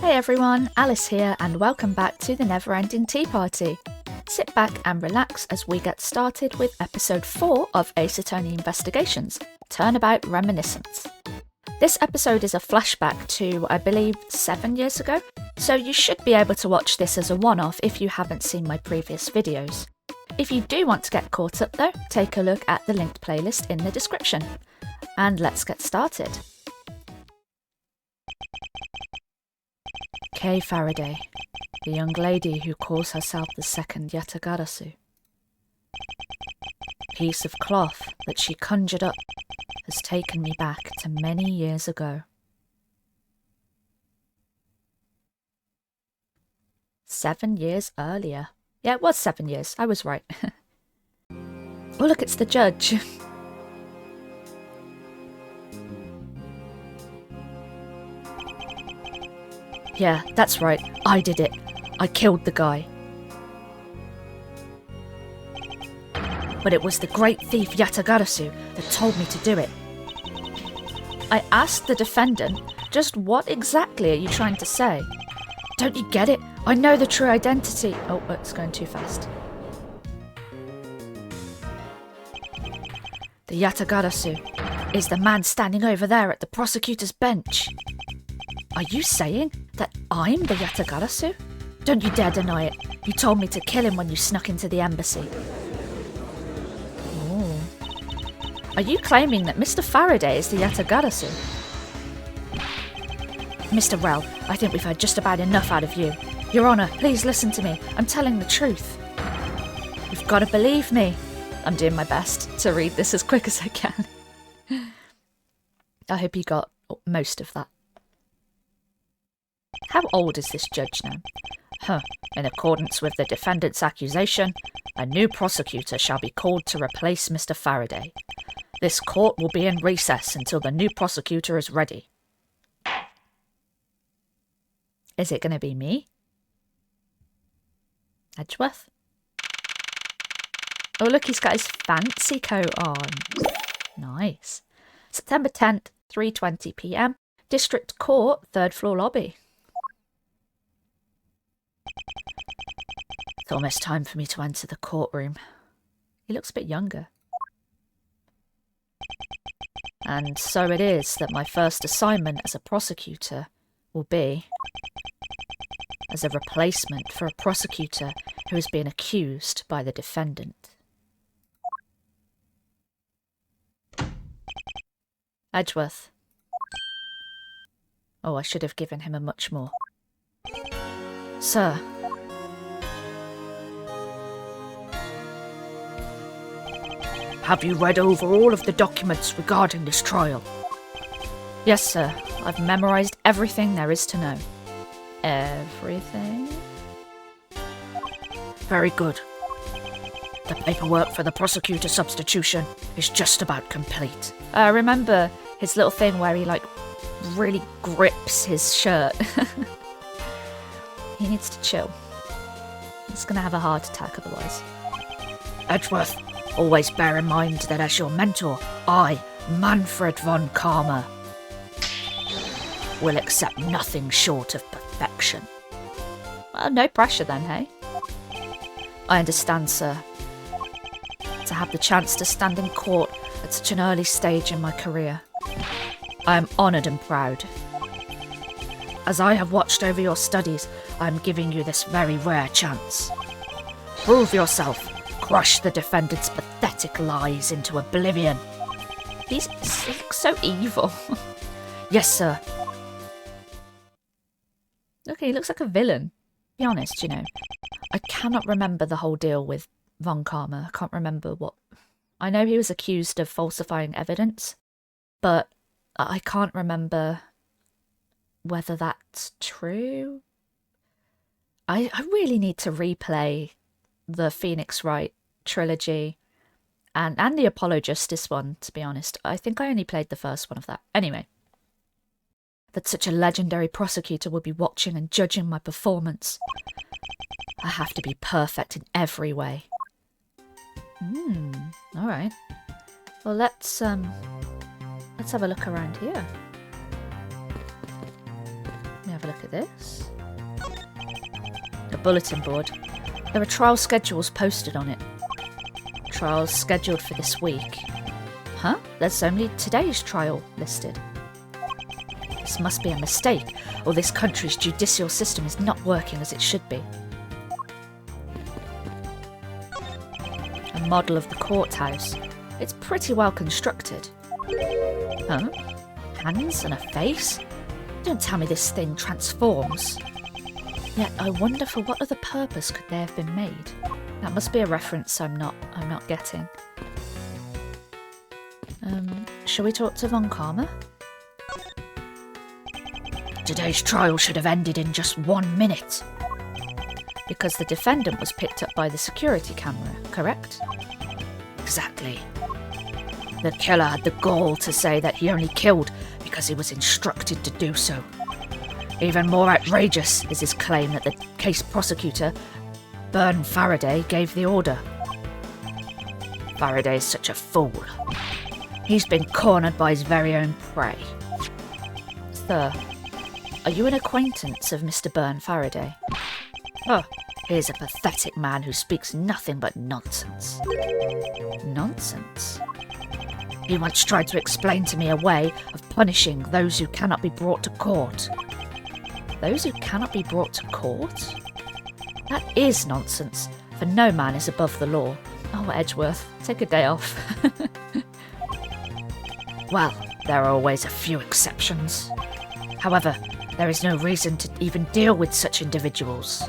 Hey everyone, Alice here and welcome back to the Never Ending Tea Party. Sit back and relax as we get started with episode 4 of Ace Attorney Investigations, Turnabout Reminiscence. This episode is a flashback to, I believe, 7 years ago, so you should be able to watch this as a one-off if you haven't seen my previous videos. If you do want to get caught up though, take a look at the linked playlist in the description. And let's get started. Kay Faraday, the young lady who calls herself the second Yatagarasu. Piece of cloth that she conjured up has taken me back to many years ago. 7 years earlier. Yeah, it was 7 years. I was right. Oh, look, it's the judge. Yeah, that's right. I did it. I killed the guy. But it was the great thief Yatagarasu that told me to do it. I asked the defendant, just what exactly are you trying to say? Don't you get it? I know the true identity. Oh, it's going too fast. The Yatagarasu is the man standing over there at the prosecutor's bench. Are you saying that I'm the Yatagarasu? Don't you dare deny it. You told me to kill him when you snuck into the embassy. Oh. Are you claiming that Mr. Faraday is the Yatagarasu? Mr. Rell, I think we've heard just about enough out of you. Your Honour, please listen to me. I'm telling the truth. You've got to believe me. I'm doing my best to read this as quick as I can. I hope you got most of that. How old is this judge now? In accordance with the defendant's accusation, a new prosecutor shall be called to replace Mr. Faraday. This court will be in recess until the new prosecutor is ready. Is it going to be me? Edgeworth? Oh look, he's got his fancy coat on. Nice. September 10th, 3:20 PM. District Court, 3rd floor lobby. It's almost time for me to enter the courtroom. He looks a bit younger. And so it is that my first assignment as a prosecutor will be as a replacement for a prosecutor who has been accused by the defendant. Edgeworth. Oh, I should have given him a much more. Sir. Have you read over all of the documents regarding this trial? Yes, sir. I've memorised everything there is to know. Everything? Very good. The paperwork for the prosecutor substitution is just about complete. Remember his little thing where he, really grips his shirt? He needs to chill. He's gonna have a heart attack otherwise. Edgeworth, always bear in mind that as your mentor, I, Manfred von Karma, will accept nothing short of perfection. Well, no pressure then, hey? I understand, sir. To have the chance to stand in court at such an early stage in my career, I am honoured and proud. As I have watched over your studies, I am giving you this very rare chance. Prove yourself. Crush the defendant's pathetic lies into oblivion. He looks so evil. Yes, sir. Okay, he looks like a villain. Be honest, I cannot remember the whole deal with Von Karma. I can't remember what... I know he was accused of falsifying evidence, but I can't remember whether that's true. I really need to replay the Phoenix Wright trilogy and the Apollo Justice one, to be honest. I think I only played the first one of that. Anyway. That such a legendary prosecutor would be watching and judging my performance. I have to be perfect in every way. Alright. Well, let's have a look around here. We have a look at this. A bulletin board. There are trial schedules posted on it. Trials scheduled for this week. Huh? There's only today's trial listed. This must be a mistake, or this country's judicial system is not working as it should be. A model of the courthouse. It's pretty well constructed. Huh? Hands and a face? Don't tell me this thing transforms. Yet I wonder for what other purpose could they have been made. That must be a reference I'm not getting. Shall we talk to Von Karma? Today's trial should have ended in just 1 minute. Because the defendant was picked up by the security camera, correct? Exactly. The killer had the gall to say that he only killed because he was instructed to do so. Even more outrageous is his claim that the case prosecutor, Byrne Faraday, gave the order. Faraday is such a fool. He's been cornered by his very own prey. Sir, are you an acquaintance of Mr. Byrne Faraday? Oh, here's a pathetic man who speaks nothing but nonsense. Nonsense? He once tried to explain to me a way of punishing those who cannot be brought to court. Those who cannot be brought to court? That is nonsense, for no man is above the law. Oh, Edgeworth, take a day off. Well, there are always a few exceptions. However, there is no reason to even deal with such individuals.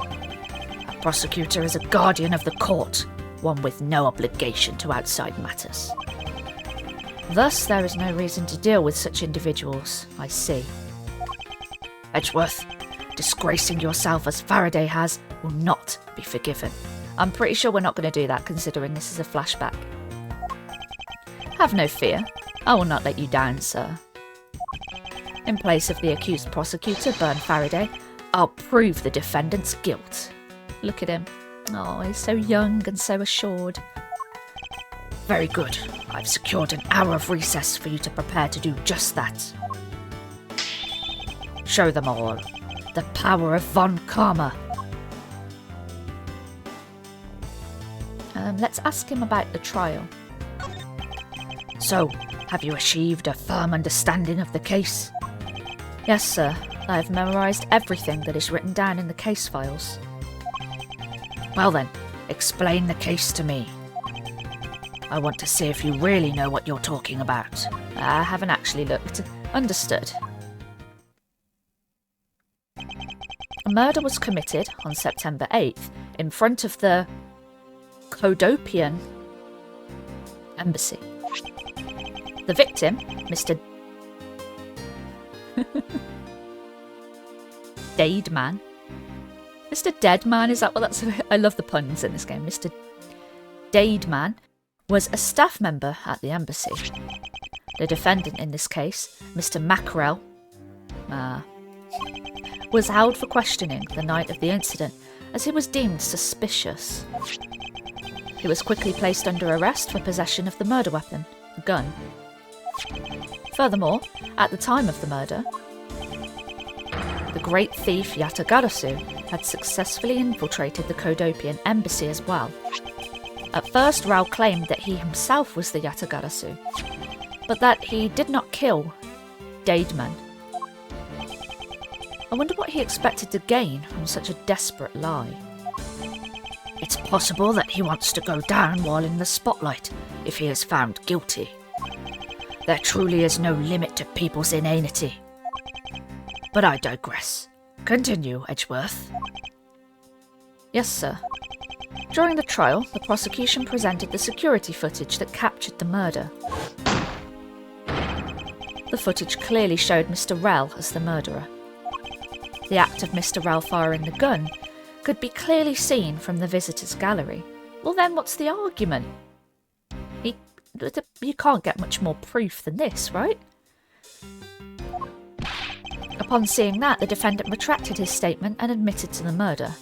A prosecutor is a guardian of the court, one with no obligation to outside matters. Thus, there is no reason to deal with such individuals, I see. Edgeworth, disgracing yourself as Faraday has will not be forgiven. I'm pretty sure we're not going to do that, considering this is a flashback. Have no fear. I will not let you down, sir. In place of the accused prosecutor, Byrne Faraday, I'll prove the defendant's guilt. Look at him. Oh, he's so young and so assured. Very good. I've secured an hour of recess for you to prepare to do just that. Show them all the power of Von Karma. Let's ask him about the trial. So, have you achieved a firm understanding of the case? Yes, sir. I have memorised everything that is written down in the case files. Well then, explain the case to me. I want to see if you really know what you're talking about. I haven't actually looked. Understood. A murder was committed on September 8th in front of the Codopian embassy. The victim, Mr. Deadman. Mr. Deadman, is that what that's about? I love the puns in this game. Mr. Deadman was a staff member at the embassy. The defendant in this case, Mr. Mackerel, was held for questioning the night of the incident as he was deemed suspicious. He was quickly placed under arrest for possession of the murder weapon, a gun. Furthermore, at the time of the murder, the great thief Yatagarasu had successfully infiltrated the Codopian embassy as well. At first, Rao claimed that he himself was the Yatagarasu, but that he did not kill Deadman. I wonder what he expected to gain from such a desperate lie. It's possible that he wants to go down while in the spotlight if he is found guilty. There truly is no limit to people's inanity. But I digress. Continue, Edgeworth. Yes, sir. During the trial, the prosecution presented the security footage that captured the murder. The footage clearly showed Mr. Rel as the murderer. The act of Mr. Rel firing the gun could be clearly seen from the visitors' gallery. Well then, what's the argument? You can't get much more proof than this, right? Upon seeing that, the defendant retracted his statement and admitted to the murder.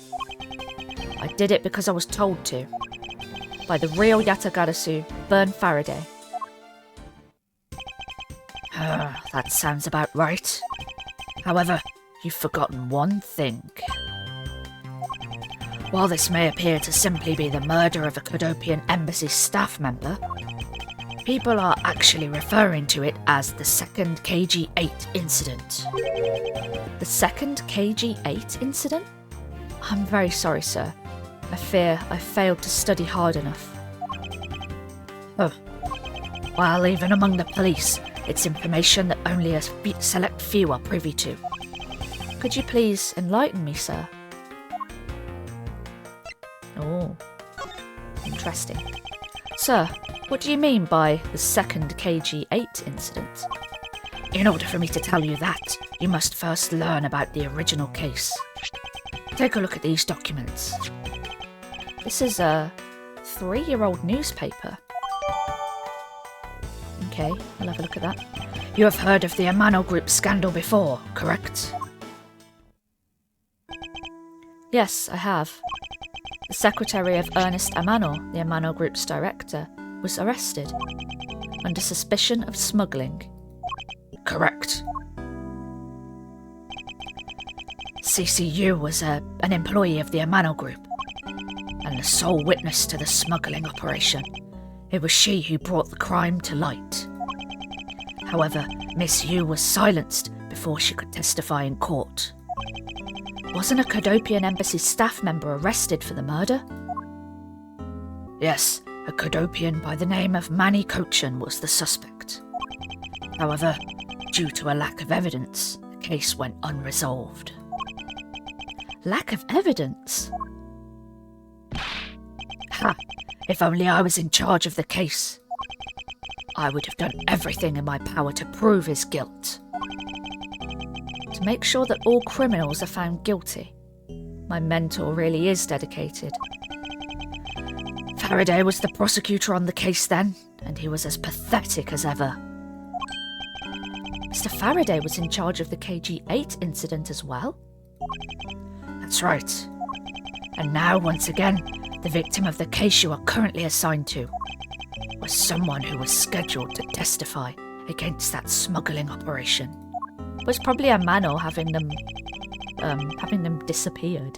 I did it because I was told to. By the real Yatagarasu, Byrne Faraday. That sounds about right. However, you've forgotten one thing. While this may appear to simply be the murder of a Cadopian embassy staff member, people are actually referring to it as the second KG-8 incident. The second KG-8 incident? I'm very sorry, sir. I fear I failed to study hard enough. Oh. While even among the police, it's information that only a select few are privy to. Could you please enlighten me, sir? Oh, interesting. Sir, what do you mean by the second KG-8 incident? In order for me to tell you that, you must first learn about the original case. Take a look at these documents. This is a 3-year-old newspaper. Okay, I'll have a look at that. You have heard of the Amano Group scandal before, correct? Yes, I have. The secretary of Ernest Amano, the Amano Group's director, was arrested under suspicion of smuggling. Correct. CCU was an employee of the Amano Group and the sole witness to the smuggling operation. It was she who brought the crime to light. However, Miss Yu was silenced before she could testify in court. Wasn't a Cadopian embassy staff member arrested for the murder? Yes, a Cadopian by the name of Manny Cochin was the suspect. However, due to a lack of evidence, the case went unresolved. Lack of evidence? Ha! If only I was in charge of the case. I would have done everything in my power to prove his guilt. To make sure that all criminals are found guilty. My mentor really is dedicated. Faraday was the prosecutor on the case then, and he was as pathetic as ever. Mr. Faraday was in charge of the KG-8 incident as well? That's right. And now, once again, the victim of the case you are currently assigned to was someone who was scheduled to testify against that smuggling operation. It was probably Amano having them disappeared.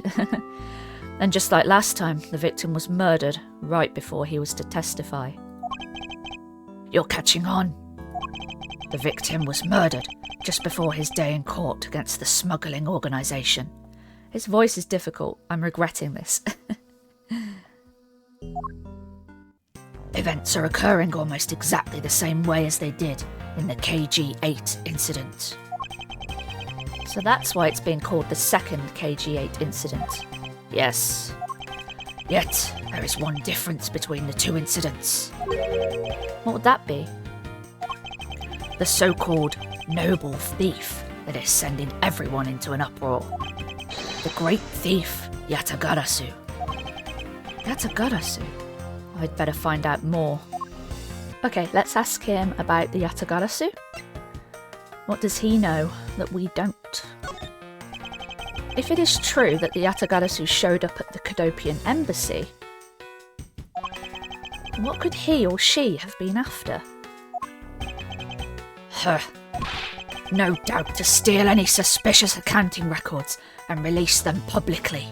And just like last time, the victim was murdered right before he was to testify. You're catching on. The victim was murdered just before his day in court against the smuggling organisation. His voice is difficult. I'm regretting this. Events are occurring almost exactly the same way as they did in the KG-8 incident. So that's why it's being called the second KG-8 incident. Yes. Yet, there is one difference between the two incidents. What would that be? The so-called noble thief that is sending everyone into an uproar. The great thief, Yatagarasu. Yatagarasu? I'd better find out more. Okay, let's ask him about the Yatagarasu. What does he know that we don't? If it is true that the Yatagarasu showed up at the Cadopian embassy, what could he or she have been after? No doubt to steal any suspicious accounting records and release them publicly.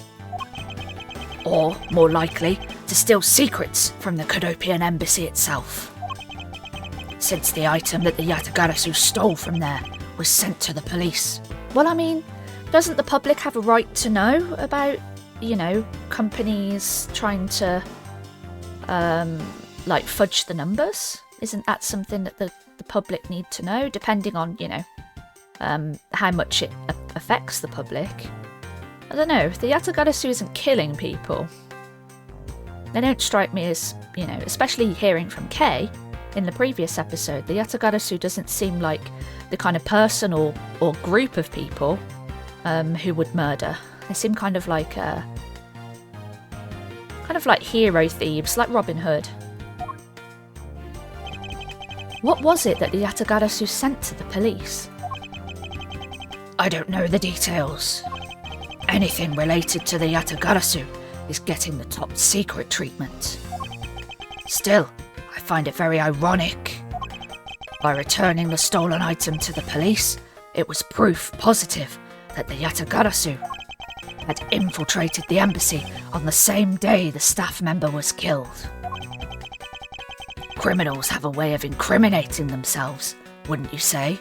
Or, more likely, to steal secrets from the Cadopian embassy itself. Since the item that the Yatagarasu stole from there was sent to the police. Well, I mean, doesn't the public have a right to know about, companies trying to, fudge the numbers? Isn't that something that the public need to know, depending on, how much it affects the public? I don't know, if the Yatagarasu isn't killing people, they don't strike me as, especially hearing from Kay in the previous episode, the Yatagarasu doesn't seem like the kind of person or group of people who would murder. They seem kind of like hero thieves, like Robin Hood. What was it that the Yatagarasu sent to the police? I don't know the details. Anything related to the Yatagarasu is getting the top secret treatment. Still, I find it very ironic. By returning the stolen item to the police, it was proof positive that the Yatagarasu had infiltrated the embassy on the same day the staff member was killed. Criminals have a way of incriminating themselves, wouldn't you say?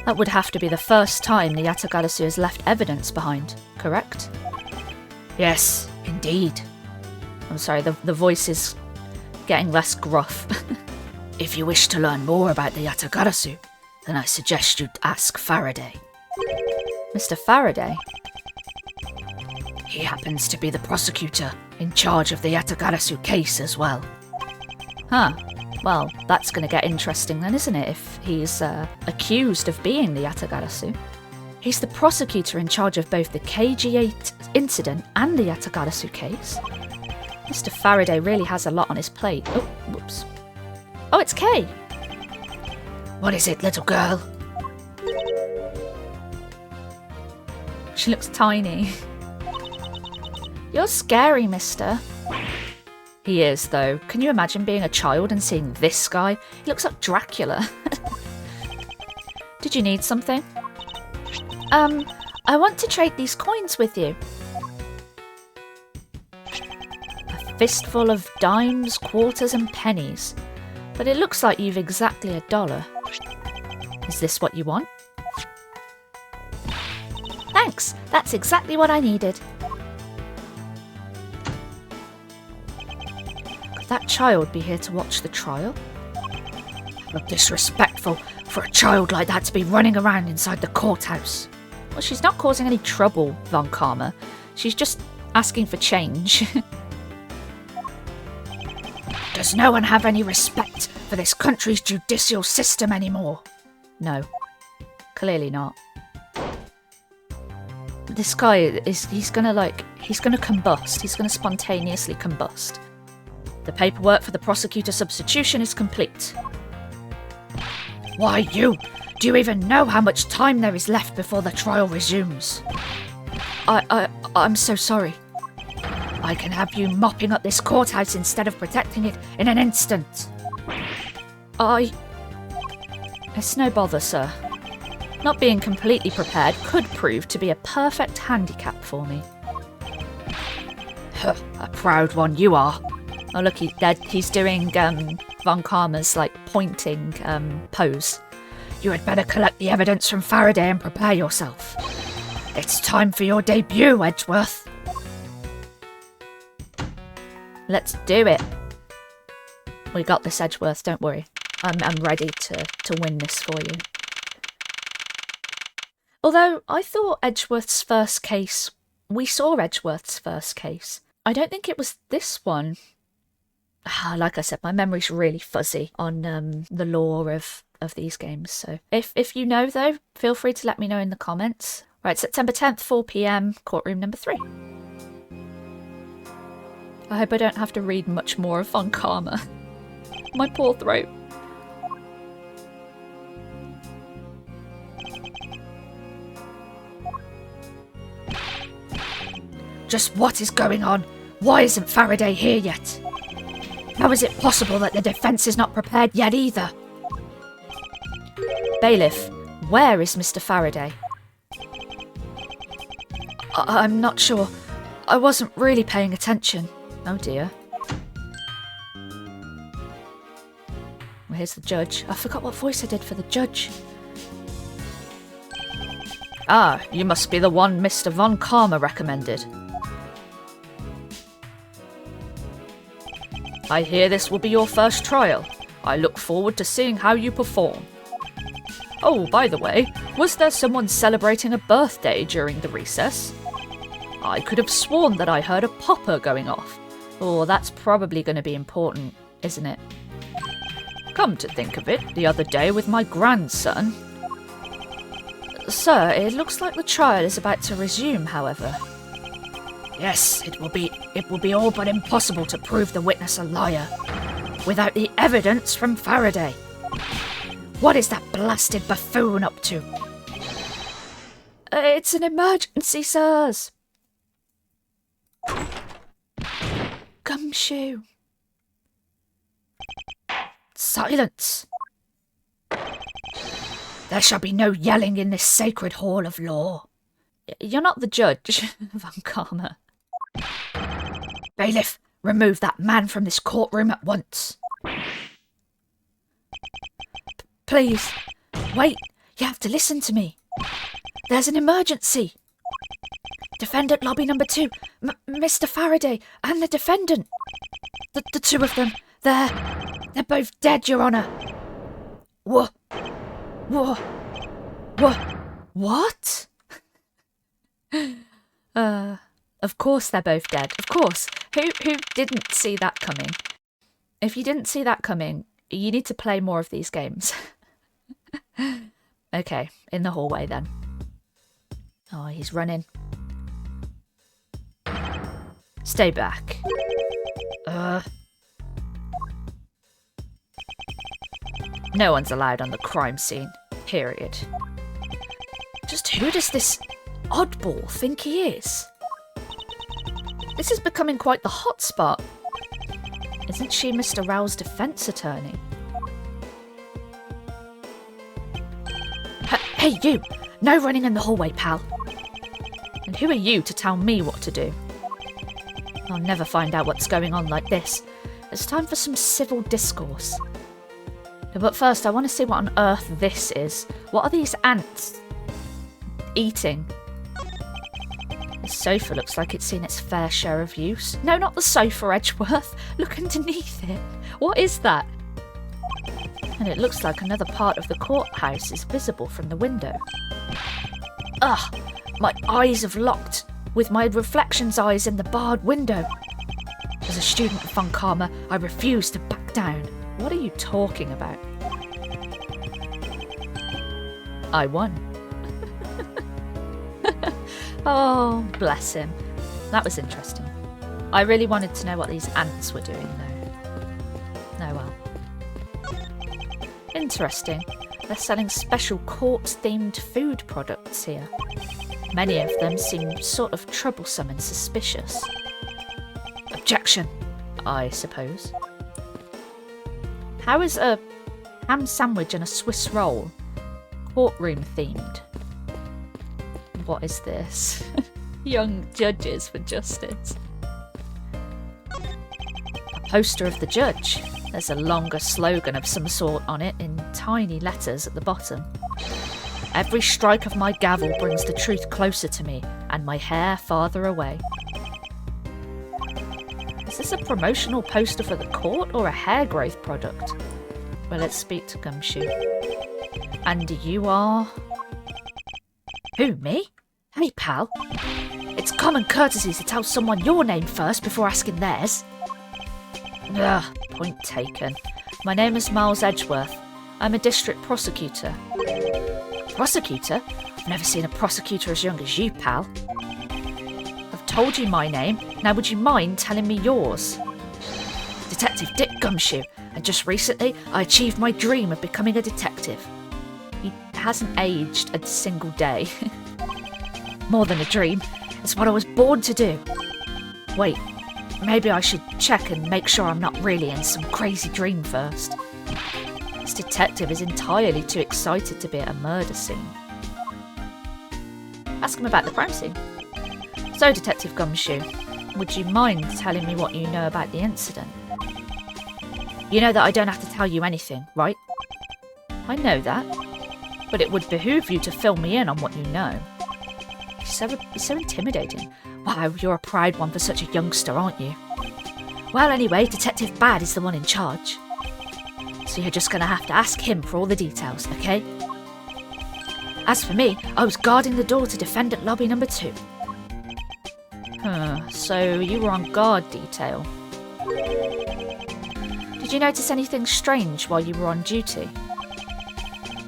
That would have to be the first time the Yatagarasu has left evidence behind, correct? Yes, indeed. I'm sorry, the voice is getting less gruff. If you wish to learn more about the Yatagarasu, then I suggest you ask Faraday. Mr. Faraday? He happens to be the prosecutor in charge of the Yatagarasu case as well. Huh. Well, that's going to get interesting then, isn't it, if he's accused of being the Yatagarasu? He's the prosecutor in charge of both the KG8 incident and the Yatagarasu case. Mr. Faraday really has a lot on his plate. Oh, whoops. Oh, it's Kay! What is it, little girl? She looks tiny. You're scary, mister. He is, though. Can you imagine being a child and seeing this guy? He looks like Dracula. Did you need something? I want to trade these coins with you. A fistful of dimes, quarters and pennies. But it looks like you've exactly $1. Is this what you want? Thanks, that's exactly what I needed. Could that child be here to watch the trial? How disrespectful for a child like that to be running around inside the courthouse. Well, she's not causing any trouble, Von Karma. She's just asking for change. Does no one have any respect for this country's judicial system anymore? No, clearly not. This guy he's gonna combust. He's gonna spontaneously combust. The paperwork for the prosecutor substitution is complete. Why you? Do you even know how much time there is left before the trial resumes? I'm so sorry. I can have you mopping up this courthouse instead of protecting it in an instant. It's no bother, sir. Not being completely prepared could prove to be a perfect handicap for me. Huh, a proud one you are. Oh look, he's doing Von Karma's pointing pose. You had better collect the evidence from Faraday and prepare yourself. It's time for your debut, Edgeworth. Let's do it. We got this, Edgeworth, don't worry. I'm ready to win this for you. Although, I thought Edgeworth's first case... We saw Edgeworth's first case. I don't think it was this one. Like I said, my memory's really fuzzy on the lore of these games. So if you know, though, feel free to let me know in the comments. Right, September 10th, 4 PM, courtroom number 3. I hope I don't have to read much more of Von Karma. My poor throat. Just what is going on? Why isn't Faraday here yet? How is it possible that the defence is not prepared yet either? Bailiff, where is Mr. Faraday? I'm not sure. I wasn't really paying attention. Oh dear. Well, here's the judge. I forgot what voice I did for the judge. Ah, you must be the one Mr. Von Karma recommended. I hear this will be your first trial. I look forward to seeing how you perform. Oh, by the way, was there someone celebrating a birthday during the recess? I could have sworn that I heard a popper going off. Oh, that's probably going to be important, isn't it? Come to think of it, the other day with my grandson. Sir, it looks like the trial is about to resume, however. Yes, it will be all but impossible to prove the witness a liar without the evidence from Faraday. What is that blasted buffoon up to? It's an emergency, sirs. Gumshoe. Silence! There shall be no yelling in this sacred hall of law. You're not the judge, Von Karma. Bailiff, remove that man from this courtroom at once. Please, wait, you have to listen to me. There's an emergency. Defendant lobby number 2, Mr. Faraday, and the defendant. The two of them, they're both dead, Your Honour. What? Of course they're both dead. Of course. Who didn't see that coming? If you didn't see that coming, you need to play more of these games. Okay, in the hallway then. Oh, he's running. Stay back. No one's allowed on the crime scene. Period. Just who does this oddball think he is? This is becoming quite the hotspot. Isn't she Mr. Rao's defense attorney? Hey, you! No running in the hallway, pal. And who are you to tell me what to do? I'll never find out what's going on like this. It's time for some civil discourse. But first, I want to see what on earth this is. What are these ants eating? The sofa looks like it's seen its fair share of use. No, not the sofa, Edgeworth. Look underneath it. What is that? And it looks like another part of the courthouse is visible from the window. Ugh! My eyes have locked with my reflection's eyes in the barred window. As a student of Von Karma, I refuse to back down. What are you talking about? I won. Oh, bless him. That was interesting. I really wanted to know what these ants were doing, though. Oh well. Interesting. They're selling special court-themed food products here. Many of them seem sort of troublesome and suspicious. Objection, I suppose. How is a ham sandwich and a Swiss roll courtroom themed? What is this? Young judges for justice. A poster of the judge. There's a longer slogan of some sort on it in tiny letters at the bottom. Every strike of my gavel brings the truth closer to me and my hair farther away. Is this a promotional poster for the court or a hair growth product? Well, let's speak to Gumshoe. And you are... Who, me? Hey, pal. It's common courtesy to tell someone your name first before asking theirs. Ugh, point taken. My name is Miles Edgeworth. I'm a district prosecutor. Prosecutor? I've never seen a prosecutor as young as you, pal. I've told you my name. Now would you mind telling me yours? Detective Dick Gumshoe. And just recently, I achieved my dream of becoming a detective. He hasn't aged a single day. More than a dream. It's what I was born to do. Wait. Maybe I should check and make sure I'm not really in some crazy dream first. This detective is entirely too excited to be at a murder scene. Ask him about the crime scene. So, Detective Gumshoe, would you mind telling me what you know about the incident? You know that I don't have to tell you anything, right? I know that. But it would behoove you to fill me in on what you know. He's so intimidating. Wow, you're a proud one for such a youngster, aren't you? Well, anyway, Detective Bad is the one in charge. So you're just going to have to ask him for all the details, okay? As for me, I was guarding the door to defendant lobby number 2. So you were on guard detail. Did you notice anything strange while you were on duty?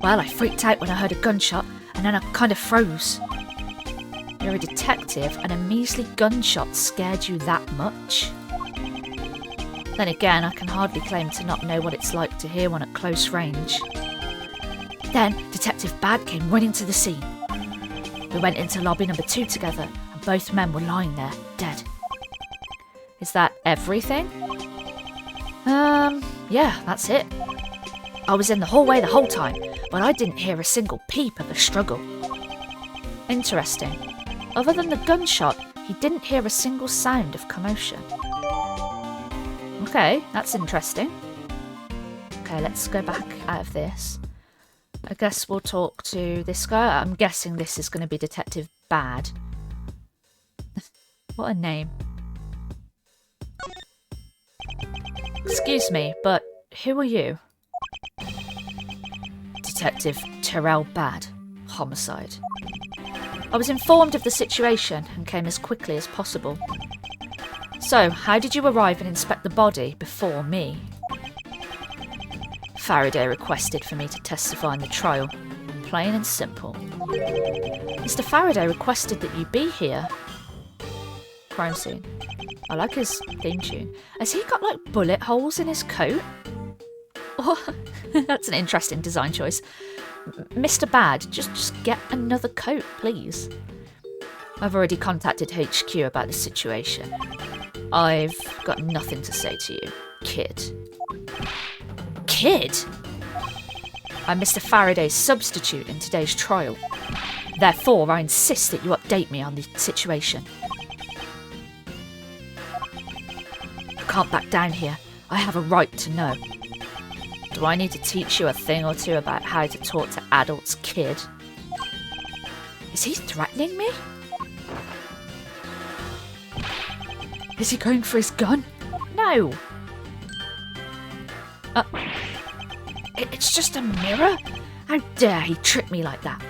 Well, I freaked out when I heard a gunshot, and then I kind of froze. You're a detective, and a measly gunshot scared you that much? Then again, I can hardly claim to not know what it's like to hear one at close range. Then, Detective Bad came running to the scene. We went into lobby number 2 together, and both men were lying there, dead. Is that everything? Yeah, that's it. I was in the hallway the whole time, but I didn't hear a single peep of a struggle. Interesting. Other than the gunshot, he didn't hear a single sound of commotion. Okay, that's interesting. Okay, let's go back out of this. I guess we'll talk to this guy. I'm guessing this is going to be Detective Bad. What a name. Excuse me, but who are you? Detective Terrell Bad. Homicide. I was informed of the situation and came as quickly as possible. So, how did you arrive and inspect the body before me? Faraday requested for me to testify in the trial. Plain and simple. Mr. Faraday requested that you be here. Crime scene. I like his theme tune. Has he got like bullet holes in his coat? Oh, that's an interesting design choice. Mr. Bad, just get another coat, please. I've already contacted HQ about the situation. I've got nothing to say to you, kid. Kid? I'm Mr. Faraday's substitute in today's trial. Therefore, I insist that you update me on the situation. I can't back down here. I have a right to know. Do I need to teach you a thing or two about how to talk to adults, kid? Is he threatening me? Is he going for his gun? No. It's just a mirror? How dare he trick me like that?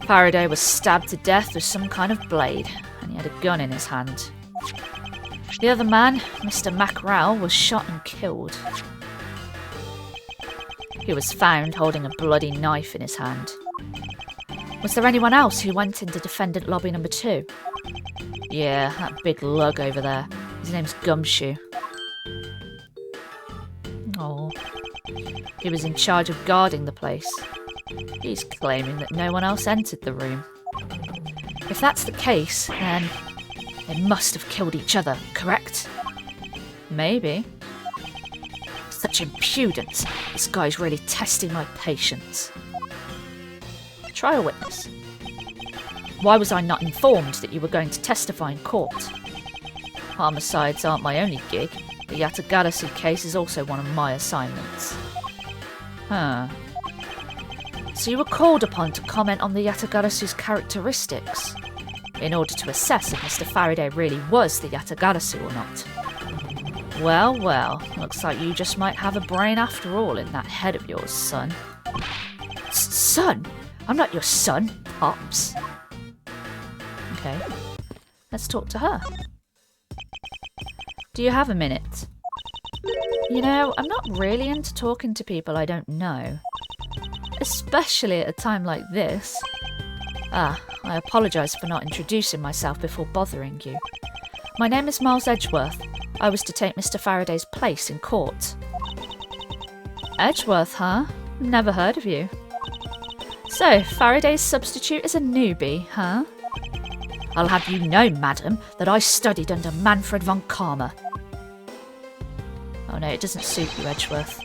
Faraday was stabbed to death with some kind of blade, and he had a gun in his hand. The other man, Mr. Mackerel, was shot and killed. He was found holding a bloody knife in his hand. Was there anyone else who went into defendant lobby number 2? Yeah, that big lug over there. His name's Gumshoe. Oh, he was in charge of guarding the place. He's claiming that no one else entered the room. If that's the case, then they must have killed each other, correct? Maybe. Such impudence. This guy's really testing my patience. Trial witness. Why was I not informed that you were going to testify in court? Homicides aren't my only gig. The Yatagarasu case is also one of my assignments. Huh. So you were called upon to comment on the Yatagarasu's characteristics, in order to assess if Mr. Faraday really was the Yatagarasu or not. Well, well, looks like you just might have a brain after all in that head of yours, son. Son? I'm not your son, Pops. Okay, let's talk to her. Do you have a minute? You know, I'm not really into talking to people I don't know. Especially at a time like this. I apologise for not introducing myself before bothering you. My name is Miles Edgeworth. I was to take Mr. Faraday's place in court. Edgeworth, huh? Never heard of you. So, Faraday's substitute is a newbie, huh? I'll have you know, madam, that I studied under Manfred von Karma. Oh no, it doesn't suit you, Edgeworth.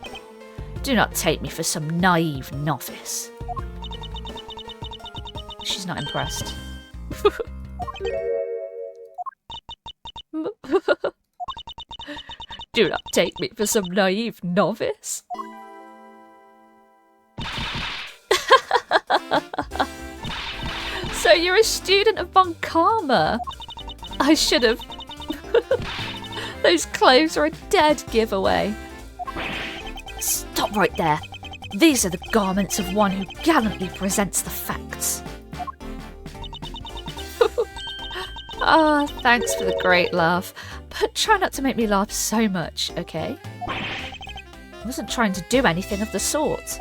Do not take me for some naive novice. She's not impressed. Do not take me for some naive novice. So you're a student of Von Karma? I should have. Those clothes are a dead giveaway. Stop right there. These are the garments of one who gallantly presents the facts. Thanks for the great laugh. But try not to make me laugh so much, okay? I wasn't trying to do anything of the sort.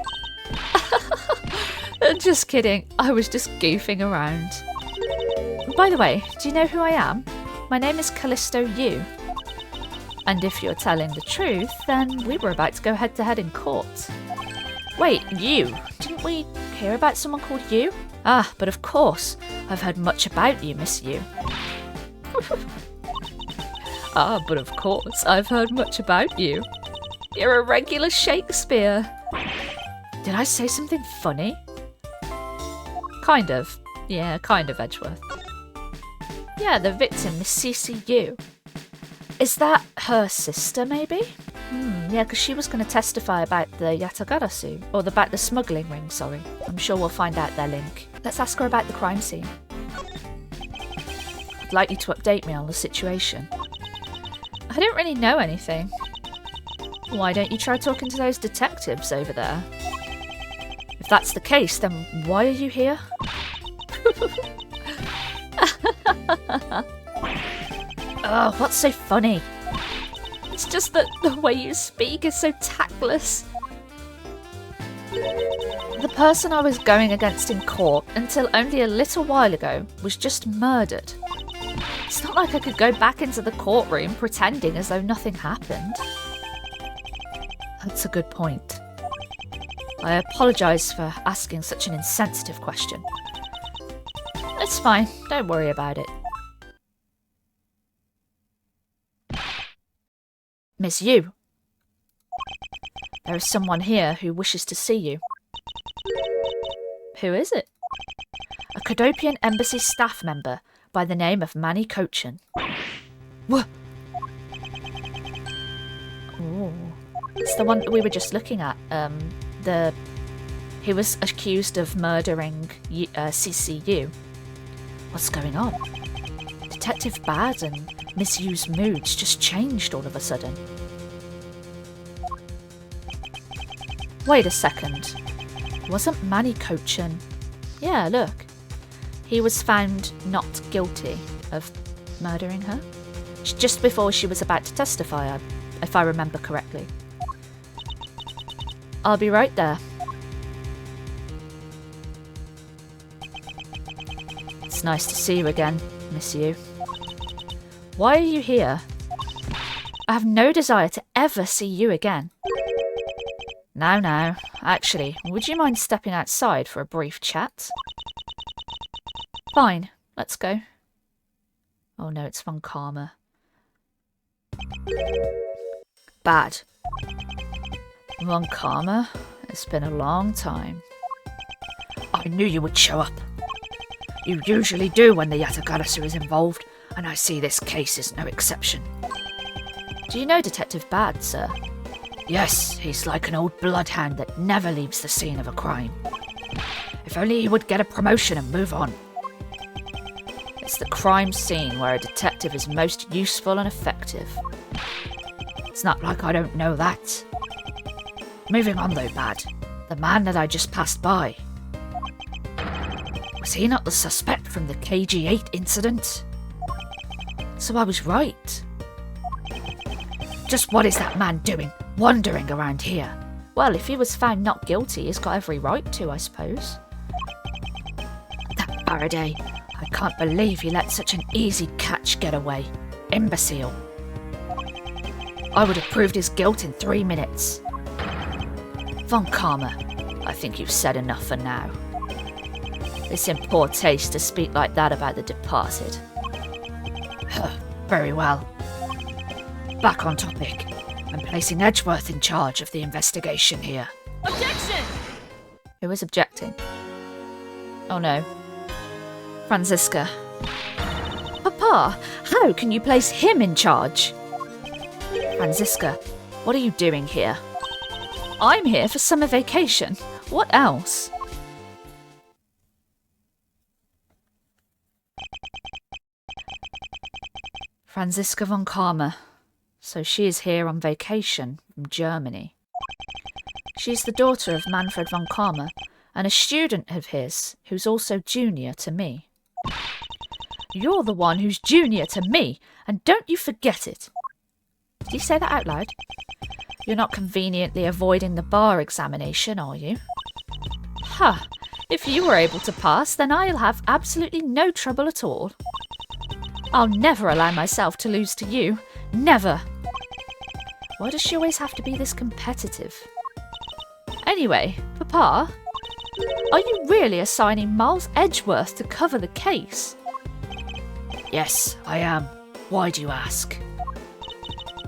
Just kidding, I was just goofing around. By the way, do you know who I am? My name is Callisto Yu. And if you're telling the truth, then we were about to go head to head in court. Wait, you? Didn't we hear about someone called Yu? But of course, I've heard much about you, Miss Yu. But of course, I've heard much about you. You're a regular Shakespeare. Did I say something funny? Kind of. Yeah, kind of, Edgeworth. Yeah, the victim, Miss CCU. Is that her sister, maybe? Yeah, because she was going to testify about the Yatagarasu, or about the smuggling ring, sorry. I'm sure we'll find out their link. Let's ask her about the crime scene. I'd like you to update me on the situation. I don't really know anything. Why don't you try talking to those detectives over there? If that's the case, then why are you here? Oh, what's so funny? It's just that the way you speak is so tactless. The person I was going against in court until only a little while ago was just murdered. It's not like I could go back into the courtroom pretending as though nothing happened. That's a good point. I apologise for asking such an insensitive question. It's fine, don't worry about it. Miss Yu, there is someone here who wishes to see you. Who is it? A Cadopian Embassy staff member by the name of Manny Cochin. What? Oh, it's the one that we were just looking at. He was accused of murdering CCU. What's going on? Detective Bad and Miss Yu's moods just changed all of a sudden. Wait a second. Wasn't Manny Cochin? Yeah, look. He was found not guilty of murdering her. Just before she was about to testify, if I remember correctly. I'll be right there. It's nice to see you again, Miss Yu. Why are you here? I have no desire to ever see you again. Now. Actually, would you mind stepping outside for a brief chat? Fine, let's go. Oh no, it's Von Karma. Bad. Von Karma, it's been a long time. I knew you would show up. You usually do when the Yatagarasu is involved, and I see this case is no exception. Do you know Detective Bad, sir? Yes, he's like an old bloodhound that never leaves the scene of a crime. If only he would get a promotion and move on. It's the crime scene where a detective is most useful and effective. It's not like I don't know that. Moving on though, Bad. The man that I just passed by. Was he not the suspect from the KG8 incident? So I was right. Just what is that man doing, wandering around here? Well, if he was found not guilty, he's got every right to, I suppose. That Faraday. I can't believe he let such an easy catch get away. Imbecile. I would have proved his guilt in 3 minutes. Von Karma, I think you've said enough for now. It's in poor taste to speak like that about the departed. Very well. Back on topic. I'm placing Edgeworth in charge of the investigation here. Objection! Who is objecting? Oh no. Franziska. Papa, how can you place him in charge? Franziska, what are you doing here? I'm here for summer vacation. What else? Franziska von Karma. So she is here on vacation from Germany. She's the daughter of Manfred von Karma and a student of his who's also junior to me. You're the one who's junior to me, and don't you forget it. Did you say that out loud? You're not conveniently avoiding the bar examination, are you? Ha! If you were able to pass, then I'll have absolutely no trouble at all. I'll never allow myself to lose to you. Never! Why does she always have to be this competitive? Anyway, Papa, are you really assigning Miles Edgeworth to cover the case? Yes, I am. Why do you ask?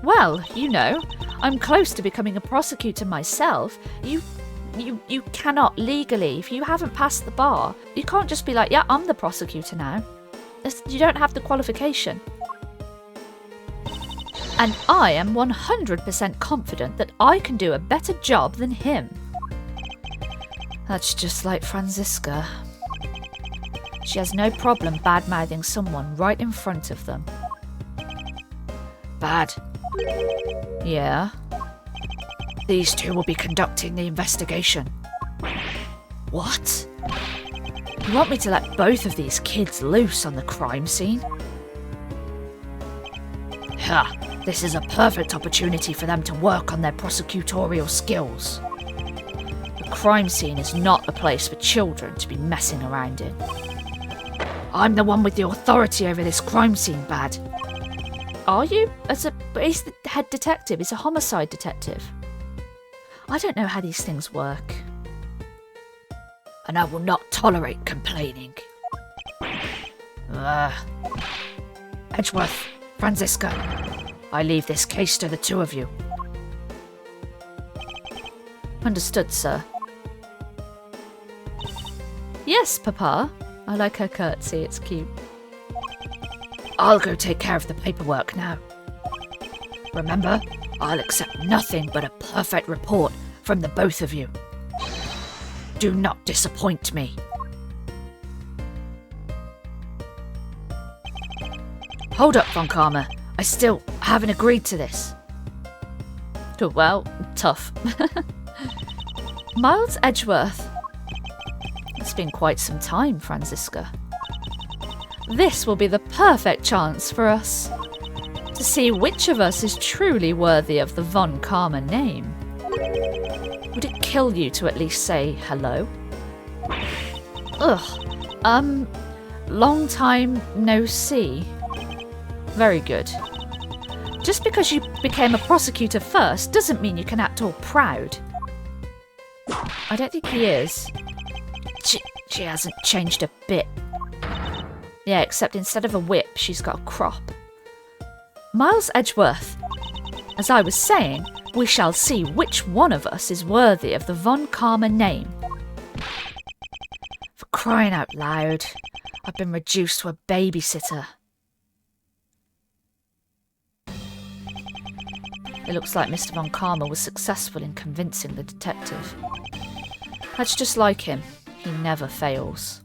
Well, you know, I'm close to becoming a prosecutor myself. You cannot legally, if you haven't passed the bar, you can't just be like, yeah, I'm the prosecutor now. You don't have the qualification. And I am 100% confident that I can do a better job than him. That's just like Franziska. She has no problem bad-mouthing someone right in front of them. Bad. Yeah? These two will be conducting the investigation. What? You want me to let both of these kids loose on the crime scene? Ha! This is a perfect opportunity for them to work on their prosecutorial skills. The crime scene is not a place for children to be messing around in. I'm the one with the authority over this crime scene, Bad. Are you? But he's the head detective. He's a homicide detective. I don't know how these things work. And I will not tolerate complaining. Edgeworth, Franziska, I leave this case to the two of you. Understood, sir. Yes, Papa. I like her curtsy, it's cute. I'll go take care of the paperwork now. Remember, I'll accept nothing but a perfect report from the both of you. Do not disappoint me. Hold up, Von Karma. I still haven't agreed to this. Well, tough. Miles Edgeworth. It's been quite some time, Franziska. This will be the perfect chance for us to see which of us is truly worthy of the Von Karma name. Would it kill you to at least say hello? Ugh. Long time no see. Very good. Just because you became a prosecutor first doesn't mean you can act all proud. I don't think he is. She hasn't changed a bit. Yeah, except instead of a whip, she's got a crop. Miles Edgeworth. As I was saying, we shall see which one of us is worthy of the Von Karma name. For crying out loud, I've been reduced to a babysitter. It looks like Mr. Von Karma was successful in convincing the detective. That's just like him. He never fails.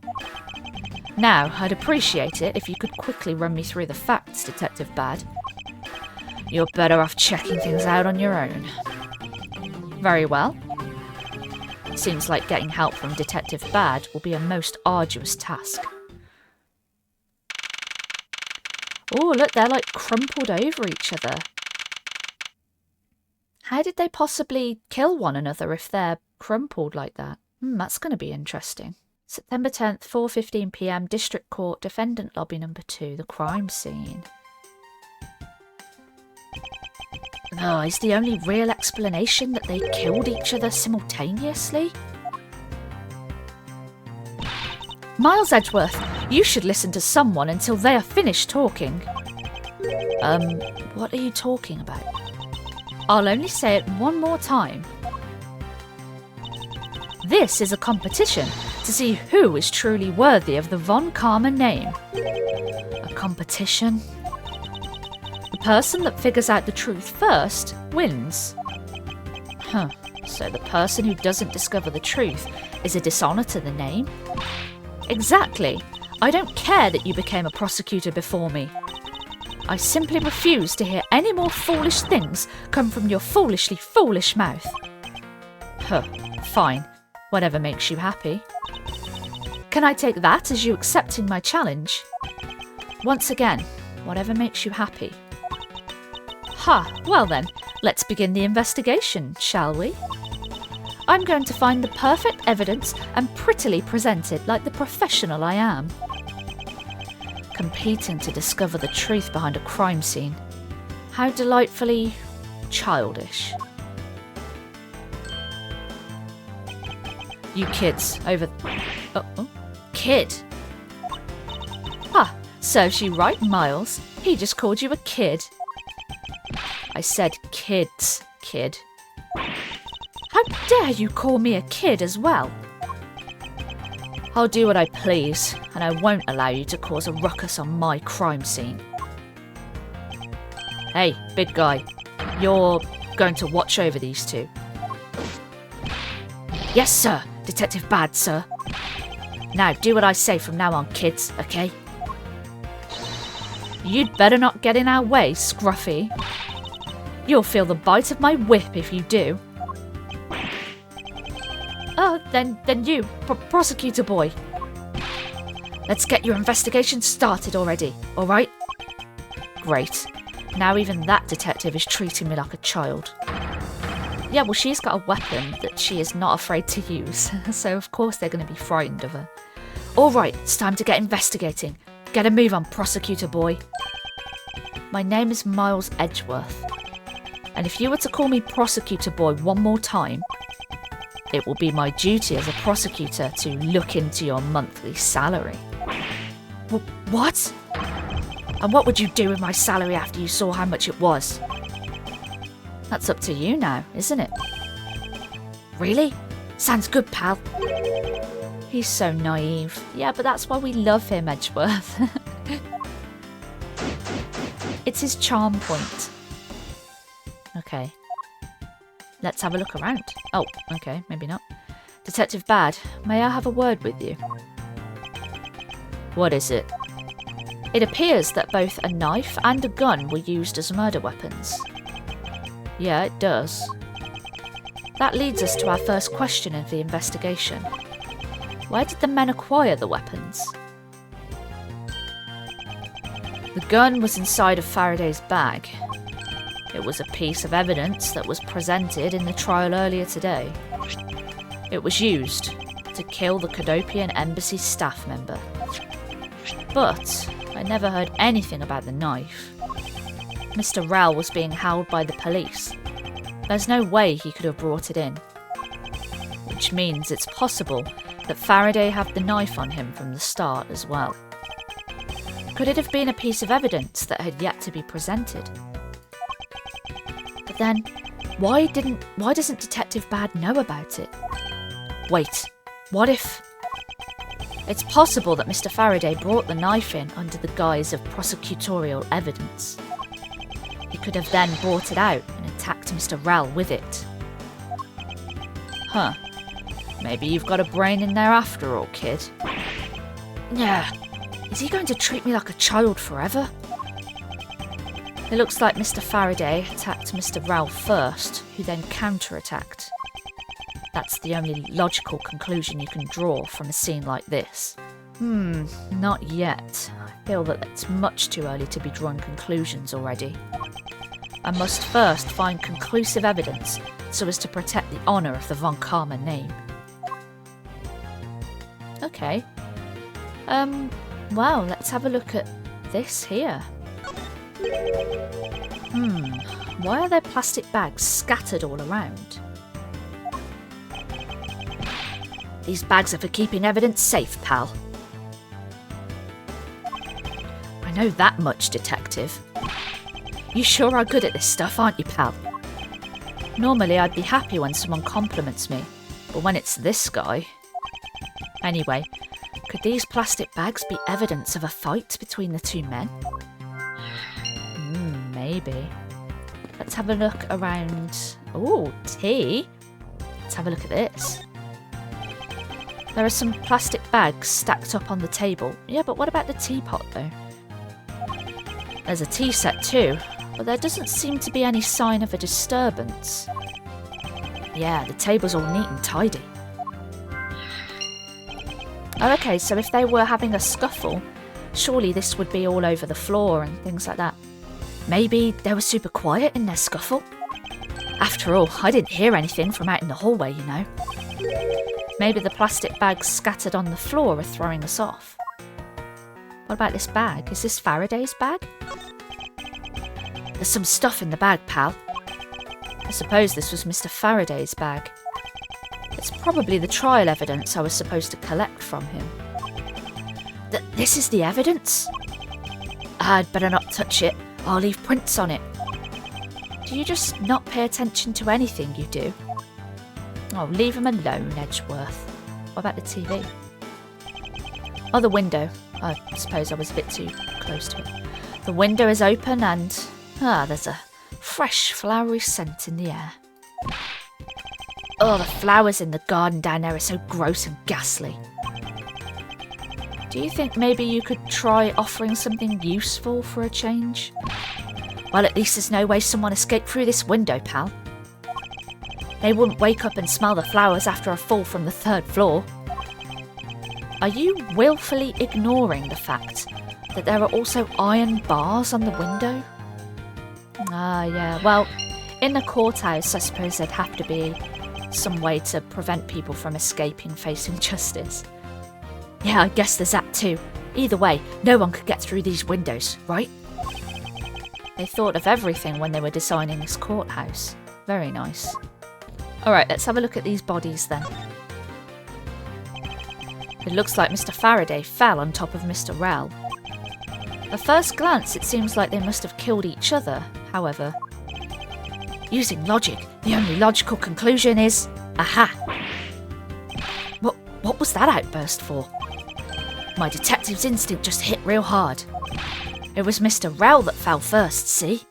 Now, I'd appreciate it if you could quickly run me through the facts, Detective Bad. You're better off checking things out on your own. Very well. Seems like getting help from Detective Bad will be a most arduous task. Oh, look, they're like crumpled over each other. How did they possibly kill one another if they're crumpled like that? That's going to be interesting. September 10th, 4:15 p.m, District Court, Defendant Lobby number 2, the crime scene. No, is the only real explanation that they killed each other simultaneously? Miles Edgeworth, you should listen to someone until they are finished talking. What are you talking about? I'll only say it one more time. This is a competition to see who is truly worthy of the Von Karma name. A competition? The person that figures out the truth first wins. So the person who doesn't discover the truth is a dishonour to the name? Exactly. I don't care that you became a prosecutor before me. I simply refuse to hear any more foolish things come from your foolishly foolish mouth. Fine. Whatever makes you happy. Can I take that as you accepting my challenge? Once again, whatever makes you happy. Well then, let's begin the investigation, shall we? I'm going to find the perfect evidence and prettily present it like the professional I am. Competing to discover the truth behind a crime scene. How delightfully childish. You kids, over... Kid? Serves you right, Miles. He just called you a kid. I said kids. kid. How dare you call me a kid as well? I'll do what I please, and I won't allow you to cause a ruckus on my crime scene. Hey, big guy, you're going to watch over these two. Yes, sir. Detective Bad, sir. Now, do what I say from now on, kids, okay? You'd better not get in our way, Scruffy. You'll feel the bite of my whip if you do. Oh, then you, prosecutor boy. Let's get your investigation started already, alright? Great. Now even that detective is treating me like a child. Yeah, well, she's got a weapon that she is not afraid to use, so of course they're going to be frightened of her. Alright, it's time to get investigating. Get a move on, prosecutor boy. My name is Miles Edgeworth, and if you were to call me prosecutor boy one more time, it will be my duty as a prosecutor to look into your monthly salary. What? And what would you do with my salary after you saw how much it was? That's up to you now, isn't it? Really? Sounds good, pal. He's so naive. Yeah, but that's why we love him, Edgeworth. It's his charm point. Okay. Let's have a look around. Oh, okay, maybe not. Detective Bad, may I have a word with you? What is it? It appears that both a knife and a gun were used as murder weapons. Yeah, it does. That leads us to our first question of the investigation. Where did the men acquire the weapons? The gun was inside of Faraday's bag. It was a piece of evidence that was presented in the trial earlier today. It was used to kill the Cadopian Embassy staff member. But I never heard anything about the knife. Mr. Rowell was being held by the police. There's no way he could have brought it in. Which means it's possible that Faraday had the knife on him from the start as well. Could it have been a piece of evidence that had yet to be presented? But then, why doesn't Detective Bad know about it? Wait, what if... It's possible that Mr. Faraday brought the knife in under the guise of prosecutorial evidence. He could have then brought it out and attacked Mr. Rowell with it. Huh. Maybe you've got a brain in there after all, kid. Yeah. Is he going to treat me like a child forever? It looks like Mr. Faraday attacked Mr. Rowell first, who then counter-attacked. That's the only logical conclusion you can draw from a scene like this. Not yet. I feel that it's much too early to be drawing conclusions already. I must first find conclusive evidence so as to protect the honour of the Von Karma name. Okay. Well, let's have a look at this here. Why are there plastic bags scattered all around? These bags are for keeping evidence safe, pal. I know that much, Detective. You sure are good at this stuff, aren't you, pal? Normally I'd be happy when someone compliments me, but when it's this guy... Anyway, could these plastic bags be evidence of a fight between the two men? Maybe. Let's have a look around... Ooh, tea! Let's have a look at this. There are some plastic bags stacked up on the table. Yeah, but what about the teapot, though? There's a tea set too, but there doesn't seem to be any sign of a disturbance. Yeah, the table's all neat and tidy. Oh, okay, so if they were having a scuffle, surely this would be all over the floor and things like that. Maybe they were super quiet in their scuffle. After all, I didn't hear anything from out in the hallway, you know. Maybe the plastic bags scattered on the floor are throwing us off. What about this bag? Is this Faraday's bag? There's some stuff in the bag, pal. I suppose this was Mr. Faraday's bag. It's probably the trial evidence I was supposed to collect from him. This is the evidence? I'd better not touch it. I'll leave prints on it. Do you just not pay attention to anything you do? Oh, leave him alone, Edgeworth. What about the TV? Oh, the window. I suppose I was a bit too close to it. The window is open and... there's a fresh flowery scent in the air. Oh, the flowers in the garden down there are so gross and ghastly. Do you think maybe you could try offering something useful for a change? Well, at least there's no way someone escaped through this window, pal. They wouldn't wake up and smell the flowers after a fall from the 3rd floor. Are you willfully ignoring the fact that there are also iron bars on the window? Ah, yeah. Well, in the courthouse, I suppose there'd have to be some way to prevent people from escaping facing justice. Yeah, I guess there's that too. Either way, no one could get through these windows, right? They thought of everything when they were designing this courthouse. Very nice. Alright, let's have a look at these bodies then. It looks like Mr. Faraday fell on top of Mr. Rell. At first glance, it seems like they must have killed each other, however. Using logic, the only logical conclusion is... Aha! What was that outburst for? My detective's instinct just hit real hard. It was Mr. Rell that fell first, see?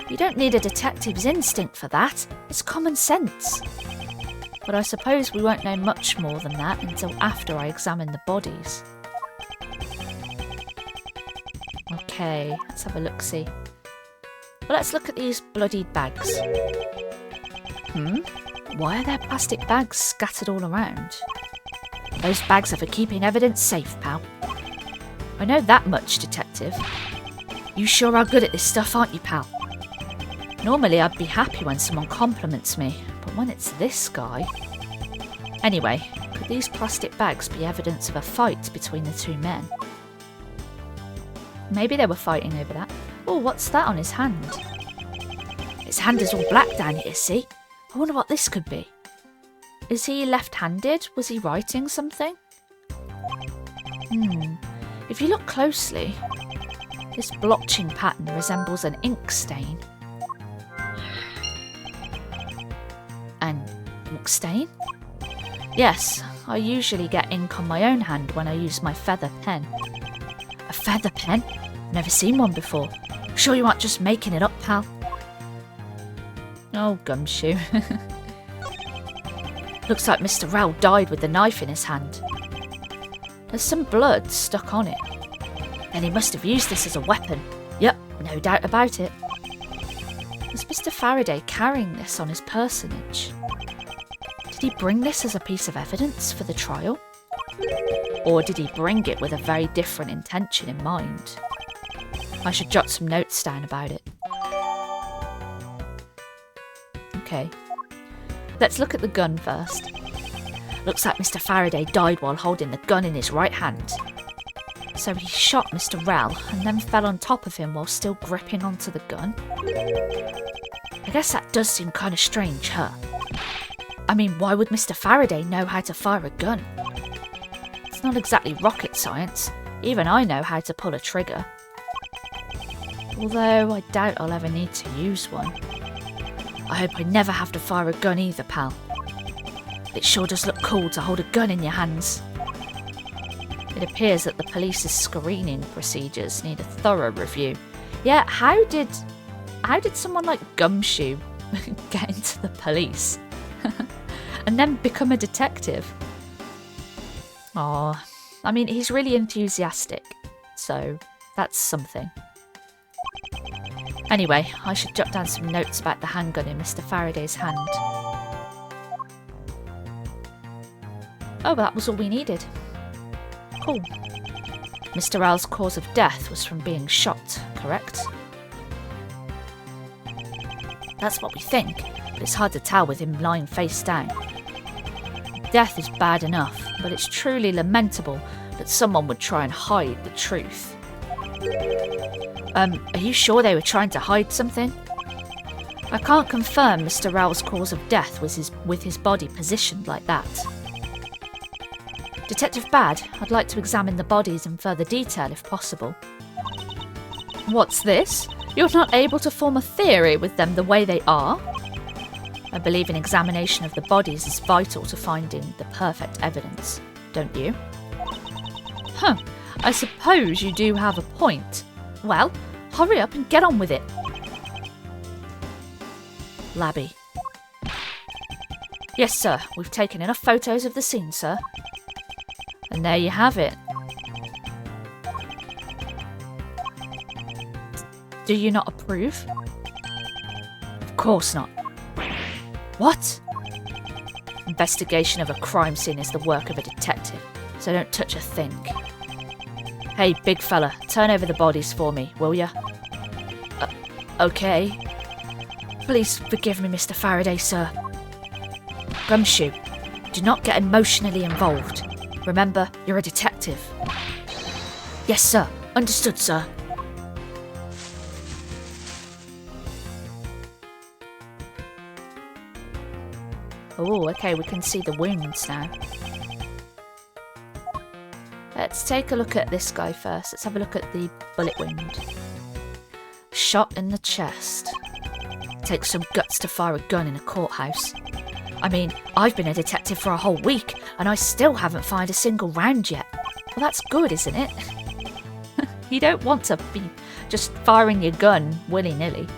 You don't need a detective's instinct for that. It's common sense. But I suppose we won't know much more than that until after I examine the bodies. Okay, let's have a look-see. Well, let's look at these bloodied bags. Why are there plastic bags scattered all around? Those bags are for keeping evidence safe, pal. I know that much, detective. You sure are good at this stuff, aren't you, pal? Normally I'd be happy when someone compliments me, but when it's this guy... Anyway, could these plastic bags be evidence of a fight between the two men? Maybe they were fighting over that. Oh, what's that on his hand? His hand is all black down here, see? I wonder what this could be. Is he left-handed? Was he writing something? If you look closely, this blotching pattern resembles an ink stain. An ink stain? Yes, I usually get ink on my own hand when I use my feather pen. A feather pen? Never seen one before. Sure you aren't just making it up, pal? Oh, gumshoe. Looks like Mr. Rell died with the knife in his hand. There's some blood stuck on it. Then he must have used this as a weapon. Yep, no doubt about it. Was Mr. Faraday carrying this on his personage? Did he bring this as a piece of evidence for the trial? Or did he bring it with a very different intention in mind? I should jot some notes down about it. Okay. Let's look at the gun first. Looks like Mr. Faraday died while holding the gun in his right hand. So he shot Mr. Rell and then fell on top of him while still gripping onto the gun? I guess that does seem kind of strange, huh? I mean, why would Mr. Faraday know how to fire a gun? It's not exactly rocket science. Even I know how to pull a trigger. Although I doubt I'll ever need to use one. I hope I never have to fire a gun either, pal. It sure does look cool to hold a gun in your hands. It appears that the police's screening procedures need a thorough review. Yeah, how did someone like Gumshoe get into the police? And then become a detective? Aw, I mean, he's really enthusiastic, so that's something. Anyway, I should jot down some notes about the handgun in Mr. Faraday's hand. Oh, that was all we needed. Cool. Mr. Rell's cause of death was from being shot, correct? That's what we think, but it's hard to tell with him lying face down. Death is bad enough, but it's truly lamentable that someone would try and hide the truth. Are you sure they were trying to hide something? I can't confirm Mr. Rell's cause of death was with his body positioned like that. Detective Bad, I'd like to examine the bodies in further detail if possible. What's this? You're not able to form a theory with them the way they are? I believe an examination of the bodies is vital to finding the perfect evidence, don't you? Huh, I suppose you do have a point. Well, hurry up and get on with it. Labby. Yes, sir, we've taken enough photos of the scene, sir. And there you have it. Do you not approve? Of course not. What? Investigation of a crime scene is the work of a detective, so don't touch a thing. Hey, big fella, turn over the bodies for me, will ya? Okay. Please forgive me, Mr. Faraday, sir. Gumshoe, do not get emotionally involved. Remember, you're a detective. Yes, sir. Understood, sir. Oh, okay, we can see the wounds now. Let's take a look at this guy first. Let's have a look at the bullet wound. Shot in the chest. Takes some guts to fire a gun in a courthouse. I mean, I've been a detective for a whole week, and I still haven't fired a single round yet. Well, that's good, isn't it? You don't want to be just firing your gun willy-nilly.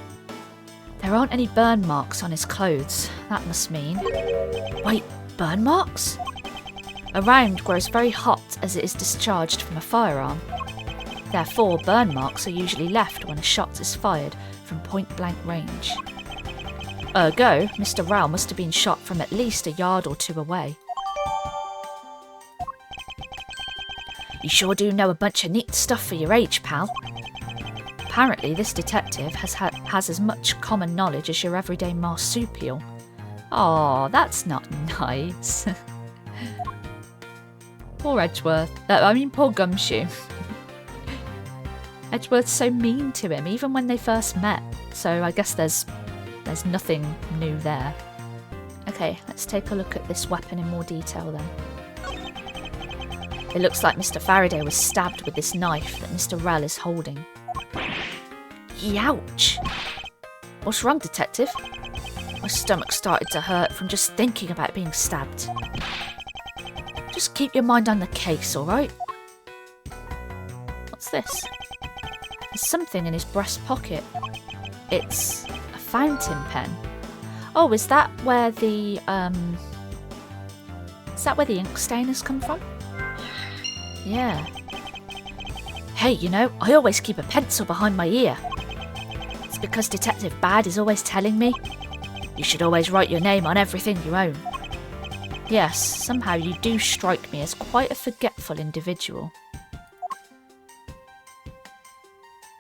There aren't any burn marks on his clothes. That must mean... Wait, burn marks? A round grows very hot as it is discharged from a firearm. Therefore, burn marks are usually left when a shot is fired from point-blank range. Ergo, Mr. Rao must have been shot from at least a yard or two away. You sure do know a bunch of neat stuff for your age, pal. Apparently, this detective has as much common knowledge as your everyday marsupial. Aw, that's not nice. Poor Edgeworth. Poor Gumshoe. Edgeworth's so mean to him, even when they first met. So I guess there's nothing new there. Okay, let's take a look at this weapon in more detail then. It looks like Mr. Faraday was stabbed with this knife that Mr. Rell is holding. Youch! What's wrong, detective? My stomach started to hurt from just thinking about being stabbed. Just keep your mind on the case, alright? What's this? There's something in his breast pocket. It's a fountain pen. Oh, is that where the ink stain has come from? Yeah. Hey, you know, I always keep a pencil behind my ear. It's because Detective Bad is always telling me you should always write your name on everything you own. Yes, somehow you do strike me as quite a forgetful individual.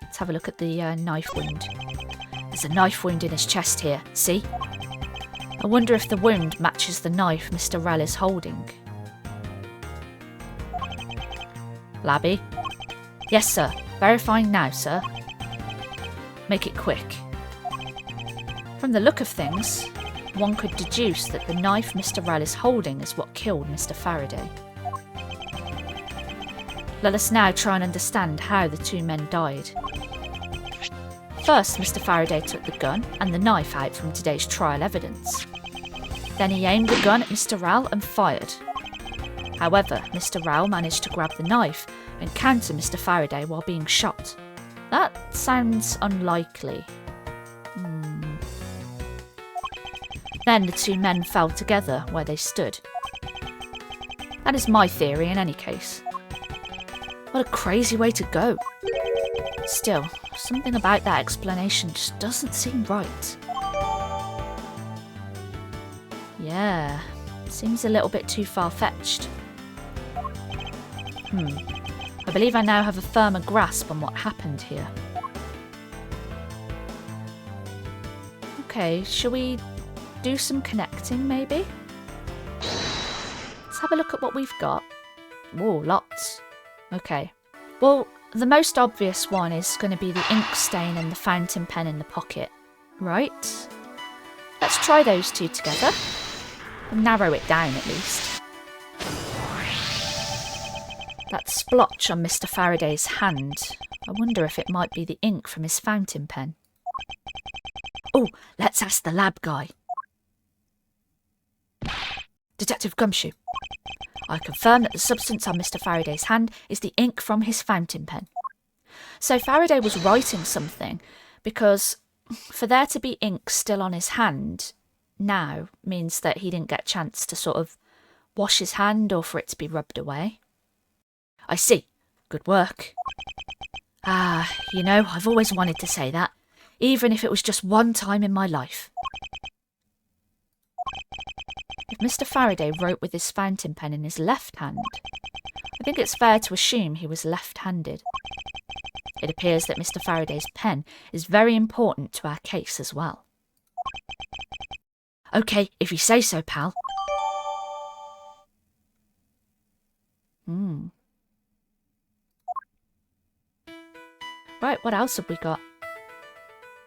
Let's have a look at the knife wound. There's a knife wound in his chest here, see? I wonder if the wound matches the knife Mr. Rell is holding. Labby? Yes, sir. Verifying now, sir. Make it quick. From the look of things, one could deduce that the knife Mr. Rell is holding is what killed Mr. Faraday. Let us now try and understand how the two men died. First, Mr. Faraday took the gun and the knife out from today's trial evidence. Then he aimed the gun at Mr. Rell and fired. However, Mr. Rell managed to grab the knife and counter Mr. Faraday while being shot. That sounds unlikely. Then the two men fell together where they stood. That is my theory in any case. What a crazy way to go. Still, something about that explanation just doesn't seem right. Yeah, seems a little bit too far-fetched. I believe I now have a firmer grasp on what happened here. Okay, shall we do some connecting maybe? Let's have a look at what we've got. Whoa, lots. Okay. Well, the most obvious one is going to be the ink stain and the fountain pen in the pocket. Right? Let's try those two together. And narrow it down at least. That splotch on Mr. Faraday's hand. I wonder if it might be the ink from his fountain pen. Oh, let's ask the lab guy. Detective Gumshoe, I confirm that the substance on Mr. Faraday's hand is the ink from his fountain pen. So Faraday was writing something because for there to be ink still on his hand now means that he didn't get a chance to sort of wash his hand or for it to be rubbed away. I see. Good work. You know, I've always wanted to say that, even if it was just one time in my life. If Mr. Faraday wrote with his fountain pen in his left hand, I think it's fair to assume he was left-handed. It appears that Mr. Faraday's pen is very important to our case as well. Okay, if you say so, pal. Right, what else have we got?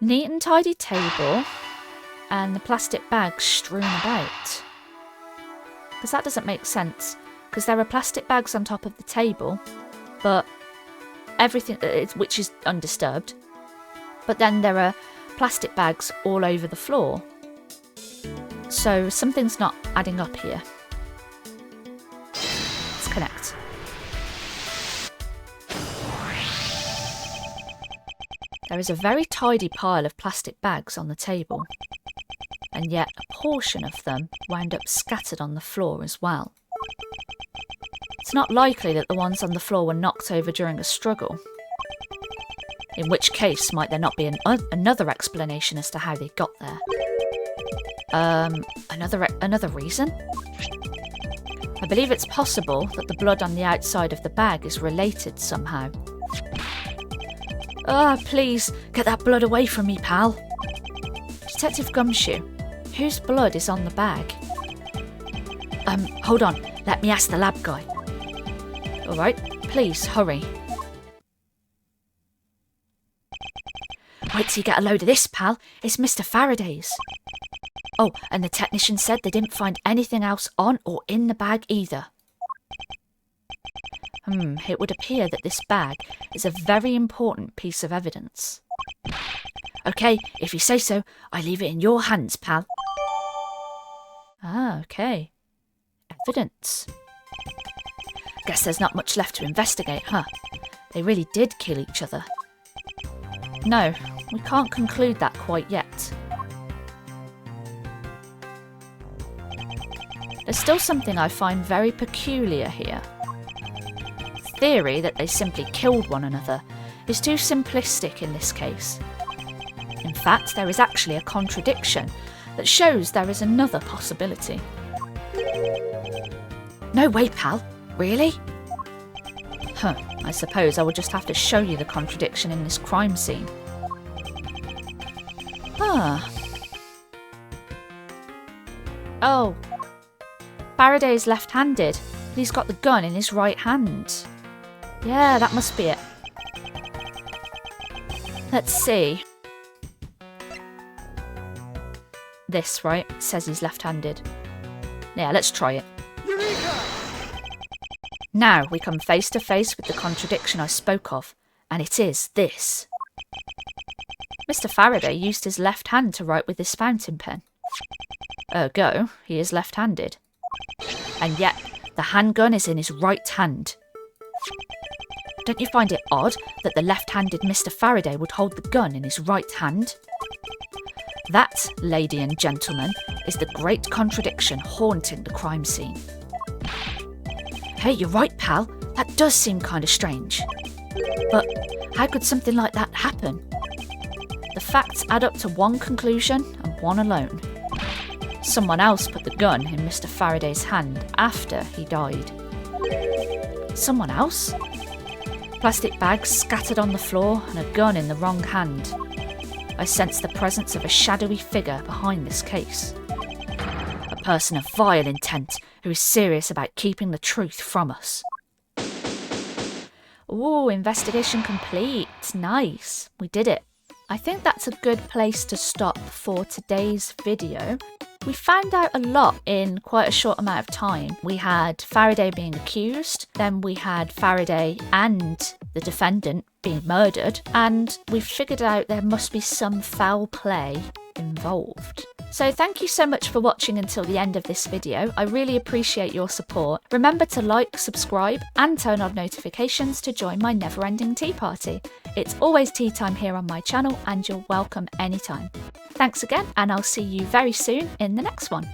Neat and tidy table and the plastic bags strewn about. Because that doesn't make sense, because there are plastic bags on top of the table, but everything, which is undisturbed, but then there are plastic bags all over the floor. So something's not adding up here. Let's connect. There is a very tidy pile of plastic bags on the table, and yet a portion of them wound up scattered on the floor as well. It's not likely that the ones on the floor were knocked over during a struggle. In which case, might there not be another explanation as to how they got there? Another reason? I believe it's possible that the blood on the outside of the bag is related somehow. Please, get that blood away from me, pal. Detective Gumshoe, whose blood is on the bag? Hold on, let me ask the lab guy. Alright, please, hurry. Wait till you get a load of this, pal. It's Mr. Faraday's. Oh, and the technician said they didn't find anything else on or in the bag either. It would appear that this bag is a very important piece of evidence. Okay, if you say so, I leave it in your hands, pal. Okay. Evidence. Guess there's not much left to investigate, huh? They really did kill each other. No, we can't conclude that quite yet. There's still something I find very peculiar here. The theory that they simply killed one another is too simplistic in this case. In fact, there is actually a contradiction that shows there is another possibility. No way, pal. Really? I suppose I will just have to show you the contradiction in this crime scene. Oh. Faraday's left-handed. He's got the gun in his right hand. Yeah, that must be it. Let's see. This, right? It says he's left-handed. Yeah, let's try it. Eureka! Now we come face to face with the contradiction I spoke of, and it is this. Mr. Faraday used his left hand to write with his fountain pen. Ergo, he is left-handed. And yet, the handgun is in his right hand. Don't you find it odd that the left-handed Mr. Faraday would hold the gun in his right hand? That, lady and gentlemen, is the great contradiction haunting the crime scene. Hey, you're right, pal. That does seem kind of strange. But how could something like that happen? The facts add up to one conclusion and one alone. Someone else put the gun in Mr. Faraday's hand after he died. Someone else? Plastic bags scattered on the floor and a gun in the wrong hand. I sense the presence of a shadowy figure behind this case. A person of vile intent who is serious about keeping the truth from us. Ooh, investigation complete. Nice. We did it. I think that's a good place to stop for today's video. We found out a lot in quite a short amount of time. We had Faraday being accused, then we had Faraday and the defendant being murdered, and we've figured out there must be some foul play involved. So thank you so much for watching until the end of this video. I really appreciate your support. Remember to like, subscribe and turn on notifications to join my never-ending tea party. It's always tea time here on my channel and you're welcome anytime. Thanks again, and I'll see you very soon in the next one.